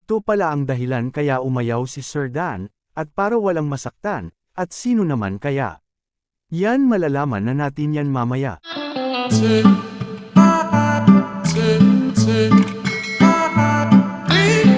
Ito pala ang dahilan kaya umayaw si Sir Dan, at para walang masaktan, at sino naman kaya? Yan malalaman na natin yan mamaya.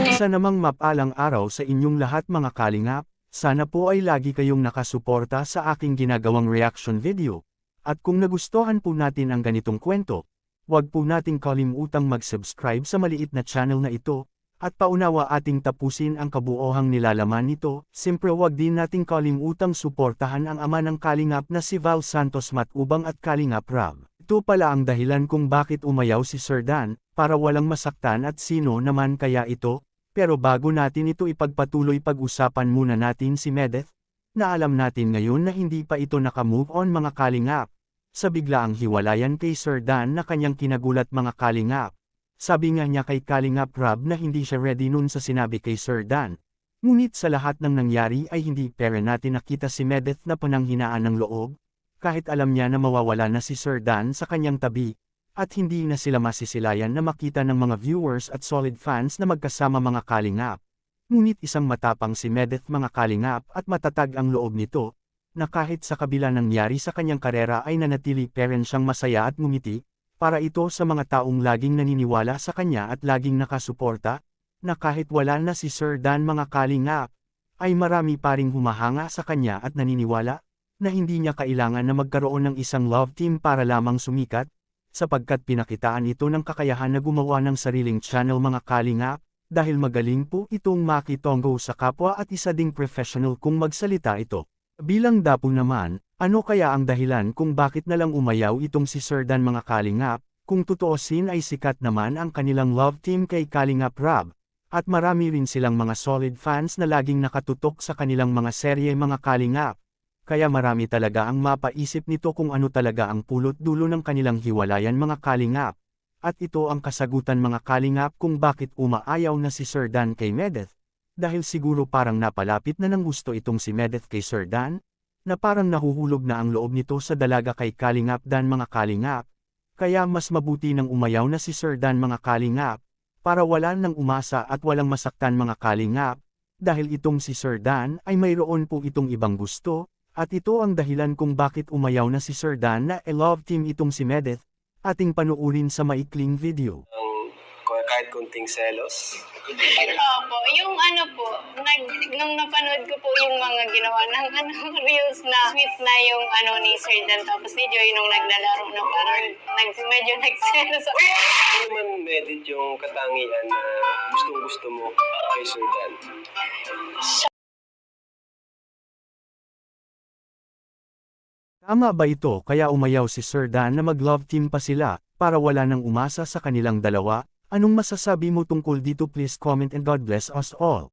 Isa namang mapalang araw sa inyong lahat mga kalingap, sana po ay lagi kayong nakasuporta sa aking ginagawang reaction video. At kung nagustuhan po natin ang ganitong kwento, huwag po nating kalimutang mag-subscribe sa maliit na channel na ito, at paunawa ating tapusin ang kabuohang nilalaman nito. Siyempre huwag din nating kalimutang suportahan ang ama ng kalingap na si Val Santos Matubang at Kalingap Rab. Ito pala ang dahilan kung bakit umayaw si Sir Dan, para walang masaktan at sino naman kaya ito. Pero bago natin ito ipagpatuloy, pag-usapan muna natin si Medeth, na alam natin ngayon na hindi pa ito nakamove on mga kalingap. Sa biglaang hiwalayan kay Sir Dan na kanyang kinagulat mga kalingap. Sabi nga niya kay Kalingap Rab na hindi siya ready nun sa sinabi kay Sir Dan. Ngunit sa lahat ng nangyari ay hindi pera natin nakita si Medeth na pananghinaan ng loob, kahit alam niya na mawawala na si Sir Dan sa kanyang tabi, at hindi na sila masisilayan na makita ng mga viewers at solid fans na magkasama mga kalingap. Ngunit isang matapang si Medeth mga kalingap at matatag ang loob nito, na kahit sa kabila ng nangyari sa kanyang karera ay nanatili pa rin siyang masaya at ngumiti, para ito sa mga taong laging naniniwala sa kanya at laging nakasuporta, na kahit wala na si Sir Dan mga kalingap, ay marami pa ring humahanga sa kanya at naniniwala, na hindi niya kailangan na magkaroon ng isang love team para lamang sumikat, sapagkat pinakitaan ito ng kakayahan na gumawa ng sariling channel mga kalingap, dahil magaling po itong makitonggo sa kapwa at isa ding professional kung magsalita ito. Bilang dapo naman, ano kaya ang dahilan kung bakit nalang umayaw itong si Sir Dan mga kalingap, kung tutuusin ay sikat naman ang kanilang love team kay Kalingap Rab, at marami rin silang mga solid fans na laging nakatutok sa kanilang mga serye mga kalingap. Kaya marami talaga ang mapaisip nito kung ano talaga ang pulot dulo ng kanilang hiwalayan mga kalingap. At ito ang kasagutan mga kalingap kung bakit umaayaw na si Sir Dan kay Medeth. Dahil siguro parang napalapit na ng gusto itong si Medeth kay Sir Dan, na parang nahuhulog na ang loob nito sa dalaga kay Kalingap Dan mga kalingap. Kaya mas mabuti nang umayaw na si Sir Dan mga kalingap, para wala nang umasa at walang masaktan mga kalingap, dahil itong si Sir Dan ay mayroon po itong ibang gusto. At ito ang dahilan kung bakit umayaw na si Sir Dan na love team itong si Medeth, ating panuurin sa maikling video. Kahit kunting selos. Opo, yung ano po, nung napanood ko po yung mga ginawa ng reels na sweet na yung ni Sir Dan tapos ni Joy nung naglalaro na parang medyo nagselos. Ano naman medit yung katangian na gustong-gusto mo kay Sir Dan? Tama ba ito kaya umayaw si Sir Dan na mag-love team pa sila, para wala nang umasa sa kanilang dalawa? Anong masasabi mo tungkol dito? Please comment and God bless us all.